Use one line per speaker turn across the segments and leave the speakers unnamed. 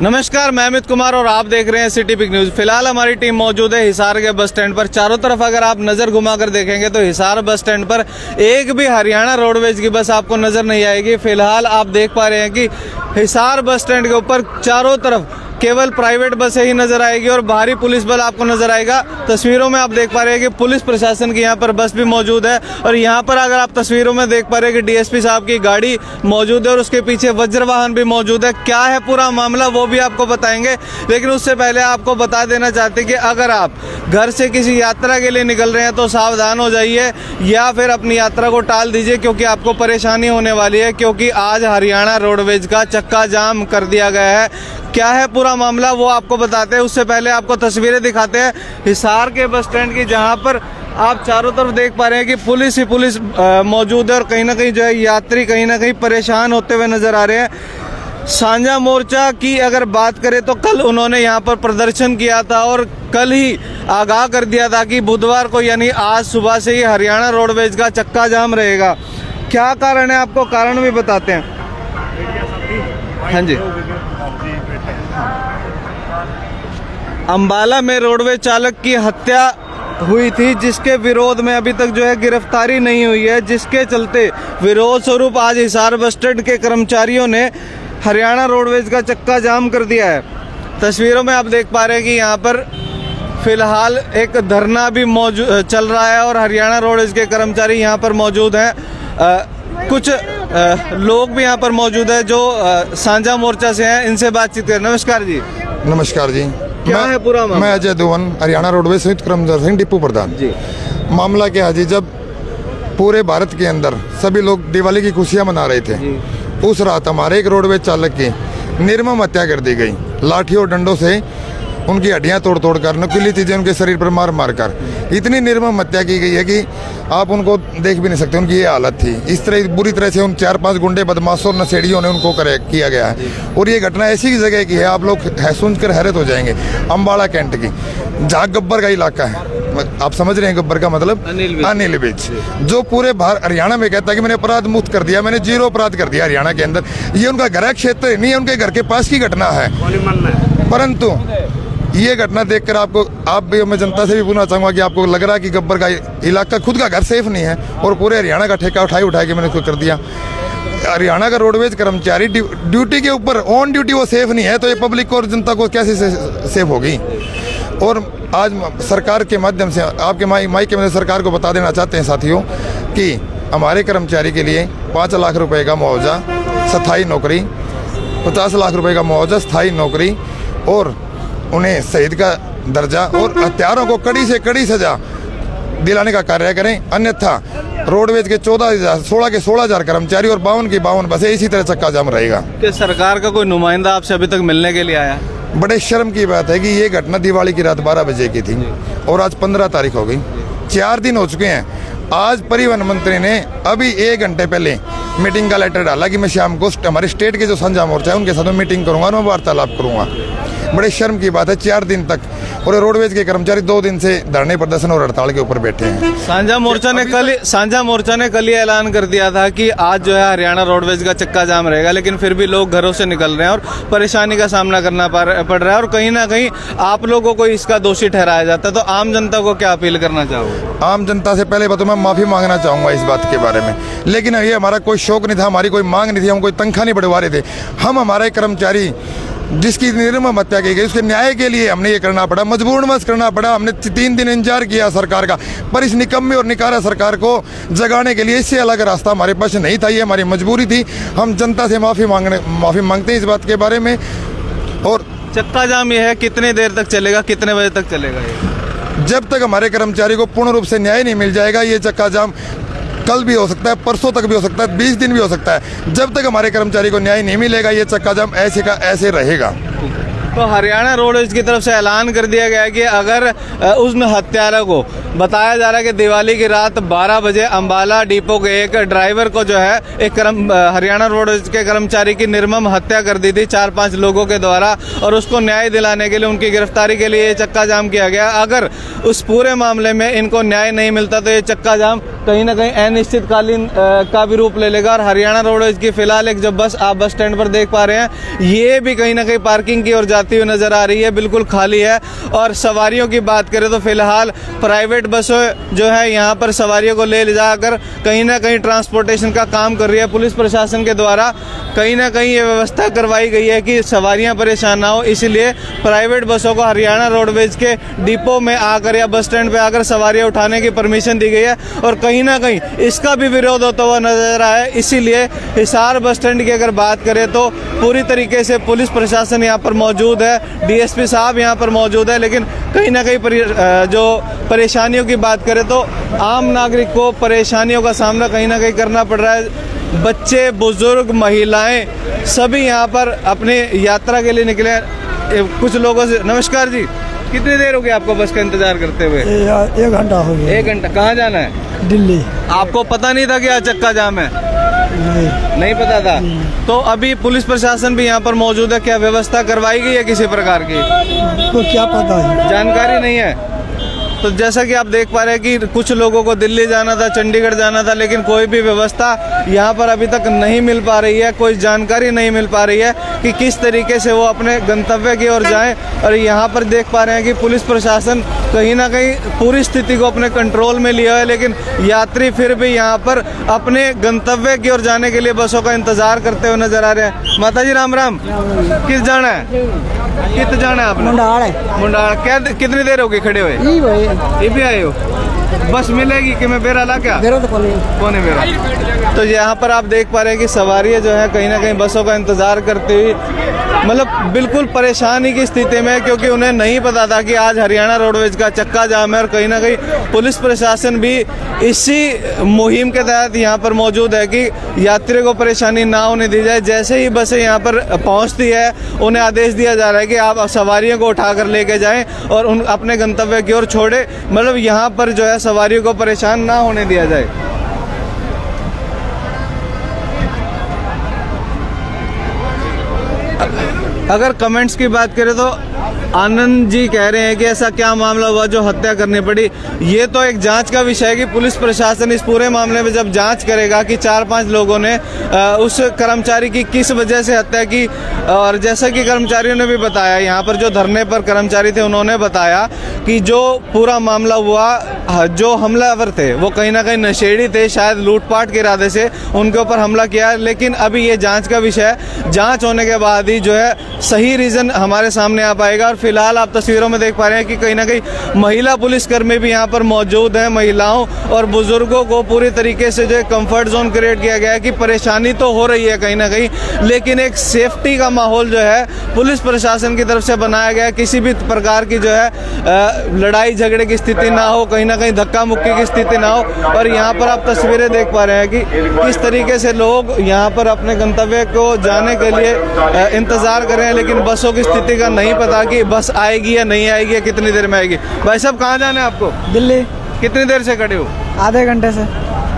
नमस्कार, मैं अमित कुमार और आप देख रहे हैं सिटी पिक न्यूज। फिलहाल हमारी टीम मौजूद है हिसार के बस स्टैंड पर। चारों तरफ अगर आप नजर घुमाकर देखेंगे तो हिसार बस स्टैंड पर एक भी हरियाणा रोडवेज की बस आपको नजर नहीं आएगी। फिलहाल आप देख पा रहे हैं कि हिसार बस स्टैंड के ऊपर चारों तरफ केवल प्राइवेट बसें ही नजर आएगी और बाहरी पुलिस बल आपको नजर आएगा। तस्वीरों में आप देख पा रहे हैं कि पुलिस प्रशासन की यहाँ पर बस भी मौजूद है और यहाँ पर अगर आप तस्वीरों में देख पा रहे हैं कि डीएसपी साहब की गाड़ी मौजूद है और उसके पीछे वज्र वाहन भी मौजूद है। क्या है पूरा मामला वो भी आपको बताएंगे, लेकिन उससे पहले आपको बता देना चाहते हैं कि अगर आप घर से किसी यात्रा के लिए निकल रहे हैं तो सावधान हो जाइए या फिर अपनी यात्रा को टाल दीजिए, क्योंकि आपको परेशानी होने वाली है। क्योंकि आज हरियाणा रोडवेज का चक्का जाम कर दिया गया है। क्या है पूरा मामला वो आपको बताते हैं। उससे पहले आपको तस्वीरें दिखाते हैं हिसार के बस स्टैंड की, जहां पर आप चारों तरफ देख पा रहे हैं कि पुलिस ही पुलिस मौजूद है और कहीं ना कहीं जो है यात्री कहीं ना कहीं परेशान होते हुए नजर आ रहे हैं। साझा मोर्चा की अगर बात करें तो कल उन्होंने यहाँ पर प्रदर्शन किया था और कल ही आगाह कर दिया था कि बुधवार को यानी आज सुबह से ही हरियाणा रोडवेज का चक्का जाम रहेगा। क्या कारण है आपको कारण भी बताते हैं। हाँ जी, अंबाला में रोडवेज चालक की हत्या हुई थी, जिसके विरोध में अभी तक जो है गिरफ्तारी नहीं हुई है, जिसके चलते विरोध स्वरूप आज हिसार बस स्टैंड के कर्मचारियों ने हरियाणा रोडवेज का चक्का जाम कर दिया है। तस्वीरों में आप देख पा रहे हैं कि यहाँ पर फिलहाल एक धरना भी मौजूद चल रहा है और हरियाणा रोडवेज के कर्मचारी यहाँ पर मौजूद हैं। कुछ लोग भी यहाँ पर मौजूद है जो साझा मोर्चा से हैं, इनसे बातचीत करें। नमस्कार जी।
नमस्कार जी।
क्या है पूरा मामला?
मैं अजय दोवन, हरियाणा रोडवेज संयुक्त कर्मचारी संघ डिपो प्रधान
जी।
मामला क्या है जी, जब पूरे भारत के अंदर सभी लोग दिवाली की खुशियां मना रहे थे
जी।
उस रात हमारे एक रोडवेज चालक की निर्मम हत्या कर दी गई। लाठी और डंडों से उनकी हड्डियां तोड़ तोड़ कर, नुकीली चीजें उनके शरीर पर मार मार कर इतनी निर्मम हत्या की गई है कि आप उनको देख भी नहीं सकते। उनकी ये हालत थी। इस तरह बुरी तरह से उन 4-5 गुंडे बदमाशों नशेड़ियों ने उनको किया गया है। और ये घटना ऐसी जगह की है, आप लोग सुनकर हैरत हो जाएंगे। अम्बाड़ा कैंट की, जहाँ गब्बर का इलाका है। आप समझ रहे हैं गब्बर का मतलब? अनिल विज, जो पूरे हरियाणा में कहता है कि मैंने अपराध मुक्त कर दिया, मैंने 0 अपराध कर दिया हरियाणा के अंदर। ये उनका घर क्षेत्र नहीं है, उनके घर के पास की घटना है। परंतु ये घटना देखकर आप भी, मैं जनता से भी पूछना चाहूंगा कि आपको लग रहा है कि गब्बर का इलाका खुद का घर सेफ नहीं है और पूरे हरियाणा का ठेका उठा के मैंने उसको कर दिया। हरियाणा का रोडवेज कर्मचारी ड्यूटी के ऊपर ऑन ड्यूटी वो सेफ नहीं है, तो ये पब्लिक और जनता को कैसे सेफ होगी। और आज सरकार के माध्यम से, आपके माई के माध्यम से सरकार को बता देना चाहते हैं साथियों कि हमारे कर्मचारी के लिए 5 लाख रुपए का मुआवजा, स्थायी नौकरी, 50 लाख रुपए का मुआवजा, स्थायी नौकरी और उन्हें शहीद का दर्जा और हत्यारों को कड़ी से कड़ी सजा दिलाने का कार्य करें। अन्यथा रोडवेज के 16,000 कर्मचारी और 52 की 52 बसें इसी तरह चक्का जाम रहेगा।
क्या सरकार का कोई नुमाइंदा आपसे अभी तक मिलने के लिए आया?
बड़े शर्म की बात है कि ये घटना दिवाली की रात 12 बजे की थी और आज 15 तारीख हो गई। 4 दिन हो चुके हैं। आज परिवहन मंत्री ने अभी 1 घंटे पहले मीटिंग का लेटर डाला कि मैं शाम को हमारे स्टेट के जो साझा मोर्चा है उनके साथ में मीटिंग करूंगा और मैं वार्तालाप करूंगा। बड़े शर्म की बात है, 4 दिन तक और रोडवेज के कर्मचारी 2 दिन से धरने प्रदर्शन और हड़ताल के ऊपर बैठे हैं। साझा मोर्चा
ने कल ही ऐलान कर दिया था कि आज जो है हरियाणा रोडवेज का चक्का जाम रहेगा, लेकिन फिर भी लोग घरों से निकल रहे हैं और परेशानी का सामना करना पड़ रहा है और कहीं ना कहीं आप लोगों को इसका दोषी ठहराया जाता है। तो आम जनता को क्या अपील करना चाहोगे?
आम जनता से पहले तो मैं माफी मांगना चाहूंगा इस बात के बारे में, लेकिन ये हमारा कोई शौक नहीं था, हमारी कोई मांग नहीं थी, हम कोई तनख्वाह नहीं बढ़वा रहे थे। हम हमारे कर्मचारी जिसकी निर्मम हत्या की गई उसके न्याय के लिए हमने ये करना पड़ा, मजबूरनवश करना पड़ा। हमने 3 दिन इंतजार किया सरकार का, पर इस निकम्मी और निकारा सरकार को जगाने के लिए इससे अलग रास्ता हमारे पास नहीं था। ये हमारी मजबूरी थी। हम जनता से माफी मांगते हैं इस बात के बारे में। और
चक्का जाम ये है कितने देर तक चलेगा, कितने बजे तक चलेगा ये?
जब तक हमारे कर्मचारी को पूर्ण रूप से न्याय नहीं मिल जाएगा, ये चक्का जाम कल भी हो सकता है, परसों तक भी हो सकता है, 20 दिन भी हो सकता है। जब तक हमारे कर्मचारी को न्याय नहीं मिलेगा, ये चक्का जाम ऐसे का ऐसे रहेगा।
तो हरियाणा रोडवेज की तरफ से ऐलान कर दिया गया है कि अगर उन हत्यारों को बताया जा रहा है कि दिवाली की रात 12 बजे अंबाला डिपो के एक ड्राइवर को जो है एक हरियाणा रोडवेज के कर्मचारी की निर्मम हत्या कर दी थी 4-5 लोगों के द्वारा, और उसको न्याय दिलाने के लिए उनकी गिरफ्तारी के लिए ये चक्का जाम किया गया। अगर उस पूरे मामले में इनको न्याय नहीं मिलता तो ये चक्का जाम कहीं ना कहीं अनिश्चितकालीन का भी रूप ले लेगा। और हरियाणा रोडवेज की फिलहाल एक जो बस आप बस स्टैंड पर देख पा रहे हैं, ये भी कहीं ना कहीं पार्किंग की ओर जाती हुई नजर आ रही है, बिल्कुल खाली है। और सवारियों की बात करें तो फिलहाल प्राइवेट बसें जो है यहाँ पर सवारियों को ले जाकर कहीं ना कहीं ट्रांसपोर्टेशन का काम कर रही है। पुलिस प्रशासन के द्वारा कहीं ना कहीं ये व्यवस्था करवाई गई है कि सवारियां परेशान ना हो, इसलिए प्राइवेट बसों को हरियाणा रोडवेज के डिपो में आकर या बस स्टैंड पे आकर सवारियां उठाने की परमिशन दी गई है। और कहीं ना कहीं इसका भी विरोध होता हुआ नजर आया है। इसीलिए हिसार बस स्टैंड की अगर बात करें तो पूरी तरीके से पुलिस प्रशासन यहाँ पर मौजूद है, डीएसपी साहब यहाँ पर मौजूद है। लेकिन कहीं ना कहीं जो परेशानियों की बात करें तो आम नागरिक को परेशानियों का सामना कहीं ना कहीं करना पड़ रहा है। बच्चे, बुजुर्ग, महिलाएं सभी यहाँ पर अपनी यात्रा के लिए निकले। कुछ लोगों से नमस्कार जी, कितनी देर हो गई आपको बस का इंतजार करते हुए?
1 घंटा हो गया।
1 घंटा। कहाँ जाना है?
दिल्ली।
आपको पता नहीं था कि आज चक्का जाम है? नहीं पता था। तो अभी पुलिस प्रशासन भी यहाँ पर मौजूद है, क्या व्यवस्था करवाई गई है किसी प्रकार की?
तो क्या पता है,
जानकारी नहीं है। तो जैसा कि आप देख पा रहे हैं कि कुछ लोगों को दिल्ली जाना था, चंडीगढ़ जाना था, लेकिन कोई भी व्यवस्था यहाँ पर अभी तक नहीं मिल पा रही है, कोई जानकारी नहीं मिल पा रही है कि किस तरीके से वो अपने गंतव्य की ओर जाएं। और यहाँ पर देख पा रहे हैं कि पुलिस प्रशासन कहीं ना कहीं पूरी स्थिति को अपने कंट्रोल में लिया है, लेकिन यात्री फिर भी यहाँ पर अपने गंतव्य की ओर जाने के लिए बसों का इंतजार करते हुए नजर आ रहे हैं। माता जी राम राम, किस जाना है? कित जाना है आपने?
मुंडाल है।
मुंडाल। क्या कितनी देर हो गई खड़े हुए? ये भी आए हो? बस मिलेगी कि मैं बेरा ला क्या?
बेरा तो
कौन है बेरा? तो यहाँ पर आप देख पा रहे हैं कि सवारियाँ जो है कहीं ना कहीं बसों का इंतजार करते हुए मतलब बिल्कुल परेशानी की स्थिति में, क्योंकि उन्हें नहीं पता था कि आज हरियाणा रोडवेज का चक्का जाम है। और कहीं ना कहीं पुलिस प्रशासन भी इसी मुहिम के तहत यहाँ पर मौजूद है कि यात्रियों को परेशानी ना होने दी जाए। जैसे ही बसें यहाँ पर पहुँचती है उन्हें आदेश दिया जा रहा है कि आप सवारियों को उठाकर लेके जाएं और उन अपने गंतव्य की ओर छोड़े, मतलब यहाँ पर जो है सवारियों को परेशान ना होने दिया जाए। अगर कमेंट्स की बात करें तो आनंद जी कह रहे हैं कि ऐसा क्या मामला हुआ जो हत्या करनी पड़ी। ये तो एक जांच का विषय है कि पुलिस प्रशासन इस पूरे मामले में जब जांच करेगा कि 4-5 लोगों ने उस कर्मचारी की किस वजह से हत्या की। और जैसा कि कर्मचारियों ने भी बताया, यहाँ पर जो धरने पर कर्मचारी थे उन्होंने बताया कि जो पूरा मामला हुआ, जो हमलावर थे वो कहीं ना कहीं नशेड़ी थे, शायद लूटपाट के इरादे से उनके ऊपर हमला किया। लेकिन अभी ये जांच का विषय है, जांच होने के बाद ही जो है सही रीजन हमारे सामने आ पाएगा। और फिलहाल आप तस्वीरों में देख पा रहे हैं कि कहीं ना कहीं महिला पुलिसकर्मी भी यहाँ पर मौजूद हैं। महिलाओं और बुजुर्गों को पूरी तरीके से जो है कंफर्ट जोन क्रिएट किया गया है कि परेशानी तो हो रही है कहीं ना कहीं, लेकिन एक सेफ्टी का माहौल जो है पुलिस प्रशासन की तरफ से बनाया गया है। किसी भी प्रकार की जो है लड़ाई झगड़े की स्थिति ना हो, कहीं ना कहीं धक्का मुक्की की स्थिति ना हो। और यहाँ पर आप तस्वीरें देख पा रहे हैं कि किस तरीके से लोग यहाँ पर अपने गंतव्य को जाने के लिए इंतजार कर रहे हैं, लेकिन बसों की स्थिति का नहीं पता कि बस आएगी या नहीं आएगी या कितनी देर में आएगी। भाई साहब कहाँ जाना है आपको?
दिल्ली।
कितनी देर से खड़े हो?
आधे घंटे से।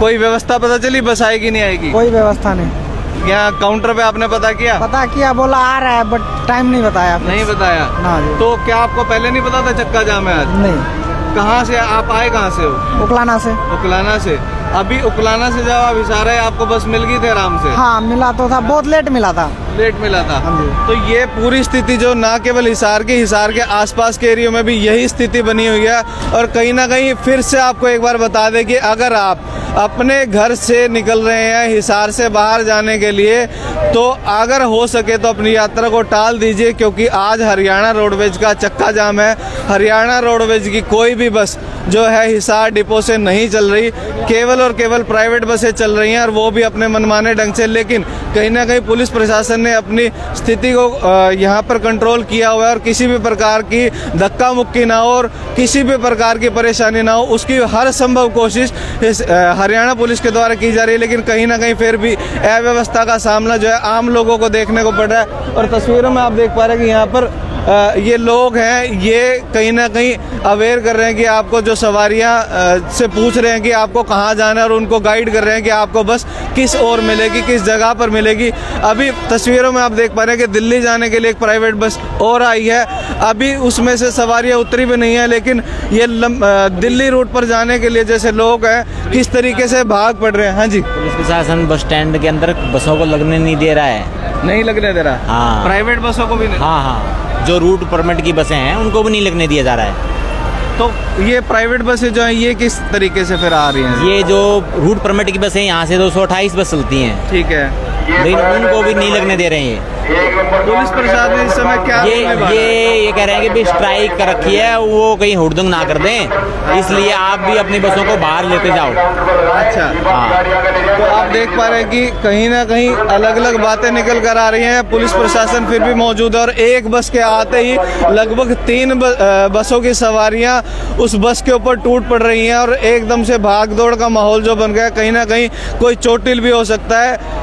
कोई व्यवस्था पता चली बस आएगी नहीं आएगी?
कोई व्यवस्था नहीं।
यहाँ काउंटर पे आपने पता किया?
पता किया, बोला आ रहा है, बट टाइम नहीं बताया।
नहीं बताया
ना जी।
तो क्या आपको पहले नहीं पता था चक्का जाम है आज?
नहीं।
कहाँ से आप आए? कहाँ से हो?
उकलाना से।
उकलाना से। अभी उकलाना से जब आप हिसार आए आपको बस मिल गई थी आराम से?
हाँ मिला तो था, बहुत लेट मिला था।
लेट मिला था।
हाँ जी।
तो ये पूरी स्थिति जो ना केवल हिसार के आसपास के एरिया में भी यही स्थिति बनी हुई है। और कहीं ना कहीं फिर से आपको एक बार बता दें कि अगर आप अपने घर से निकल रहे हैं हिसार से बाहर जाने के लिए, तो अगर हो सके तो अपनी यात्रा को टाल दीजिए, क्योंकि आज हरियाणा रोडवेज का चक्का जाम है। हरियाणा रोडवेज की कोई भी बस जो है हिसार डिपो से नहीं चल रही, केवल और केवल प्राइवेट बसें चल रही हैं, और वो भी अपने मनमाने ढंग से। लेकिन कहीं ना कहीं पुलिस प्रशासन ने अपनी स्थिति को यहाँ पर कंट्रोल किया हुआ है, और किसी भी प्रकार की धक्का मुक्की ना हो और किसी भी प्रकार की परेशानी ना हो, उसकी हर संभव कोशिश हरियाणा पुलिस के द्वारा की जा रही है। लेकिन कहीं ना कहीं फिर भी अव्यवस्था का सामना जो है आम लोगों को देखने को पड़ रहा है। और तस्वीरों में आप देख पा रहे हैं कि यहाँ पर ये लोग हैं ये कहीं ना कहीं अवेयर कर रहे हैं कि आपको जो सवारियां से पूछ रहे हैं कि आपको कहाँ जाना है और उनको गाइड कर रहे हैं कि आपको बस किस ओर मिलेगी, किस जगह पर मिलेगी। अभी तस्वीरों में आप देख पा रहे हैं कि दिल्ली जाने के लिए एक प्राइवेट बस और आई है, अभी उसमें से सवारियां उतरी भी नहीं है, लेकिन ये दिल्ली रूट पर जाने के लिए जैसे लोग हैं किस तरीके से भाग पड़ रहे हैं। हाँ जी,
पुलिस प्रशासन बस स्टैंड के अंदर बसों को लगने नहीं दे रहा है।
नहीं लगने दे रहा।
हाँ।
प्राइवेट बसों को भी नहीं।
हाँ हाँ, जो रूट परमिट की बसें हैं उनको भी नहीं लगने दिया जा रहा है।
तो ये प्राइवेट बसें जो हैं ये किस तरीके से फिर आ रही हैं?
ये जो रूट परमिट की बसें यहाँ से 228 बस चलती हैं,
ठीक है,
लेकिन उनको भी नहीं लगने दे रहे हैं।
पुलिस प्रशासन इस समय क्या
ये कह रहे हैं कि भी स्ट्राइक कर रखी है, वो कहीं हुड़दंग ना कर दें, इसलिए आप भी अपनी बसों को बाहर लेते जाओ।
अच्छा,
हाँ।
तो आप देख पा रहे हैं कि कहीं ना कहीं अलग अलग बातें निकल कर आ रही हैं। पुलिस प्रशासन फिर भी मौजूद है और एक बस के आते ही लगभग 3 बसों की सवारियां उस बस के ऊपर टूट पड़ रही हैं और एकदम से भाग दौड़ का माहौल जो बन गया, कहीं ना कहीं कोई चोटिल भी हो सकता है।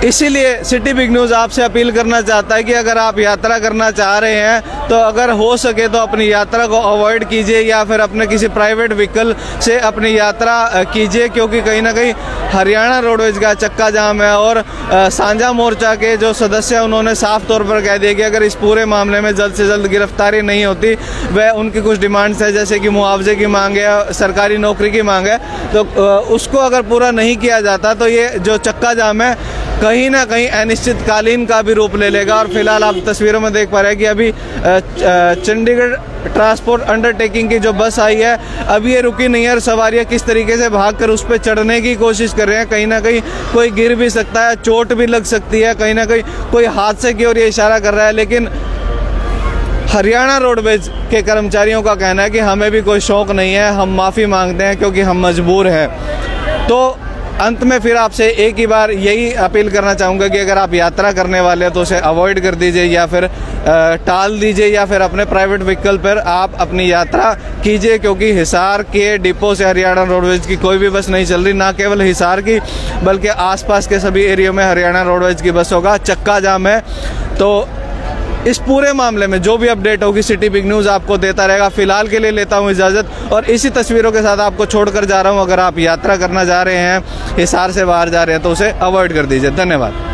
इसीलिए सिटी बिग न्यूज़ आपसे अपील करना चाहता है कि अगर आप यात्रा करना चाह रहे हैं तो अगर हो सके तो अपनी यात्रा को अवॉइड कीजिए या फिर अपने किसी प्राइवेट व्हीकल से अपनी यात्रा कीजिए, क्योंकि कहीं ना कहीं हरियाणा रोडवेज का चक्का जाम है। और सांझा मोर्चा के जो सदस्य हैं उन्होंने साफ तौर पर कह दिया कि अगर इस पूरे मामले में जल्द से जल्द गिरफ्तारी नहीं होती, वह उनकी कुछ डिमांड्स है जैसे कि मुआवजे की मांग है, सरकारी नौकरी की मांग है, तो उसको अगर पूरा नहीं किया जाता तो ये जो चक्का जाम है कहीं ना कहीं अनिश्चितकालीन का भी रूप ले लेगा। और फिलहाल आप तस्वीरों में देख पा रहे हैं कि अभी चंडीगढ़ ट्रांसपोर्ट अंडरटेकिंग की जो बस आई है अभी ये रुकी नहीं है और सवारियां किस तरीके से भागकर उस पर चढ़ने की कोशिश कर रहे हैं। कहीं ना कहीं कोई गिर भी सकता है, चोट भी लग सकती है, कहीं ना कहीं कोई हादसे की ओर ये इशारा कर रहा है। लेकिन हरियाणा रोडवेज के कर्मचारियों का कहना है कि हमें भी कोई शौक नहीं है, हम माफ़ी मांगते हैं क्योंकि हम मजबूर हैं। तो अंत में फिर आपसे एक ही बार यही अपील करना चाहूँगा कि अगर आप यात्रा करने वाले हैं तो उसे अवॉइड कर दीजिए या फिर टाल दीजिए या फिर अपने प्राइवेट व्हीकल पर आप अपनी यात्रा कीजिए, क्योंकि हिसार के डिपो से हरियाणा रोडवेज की कोई भी बस नहीं चल रही। ना केवल हिसार की बल्कि आसपास के सभी एरियो में हरियाणा रोडवेज की बसों का चक्का जाम है। तो इस पूरे मामले में जो भी अपडेट होगी सिटी बिग न्यूज़ आपको देता रहेगा। फिलहाल के लिए लेता हूं इजाज़त और इसी तस्वीरों के साथ आपको छोड़कर जा रहा हूं। अगर आप यात्रा करना जा रहे हैं, हिसार से बाहर जा रहे हैं तो उसे अवॉइड कर दीजिए। धन्यवाद।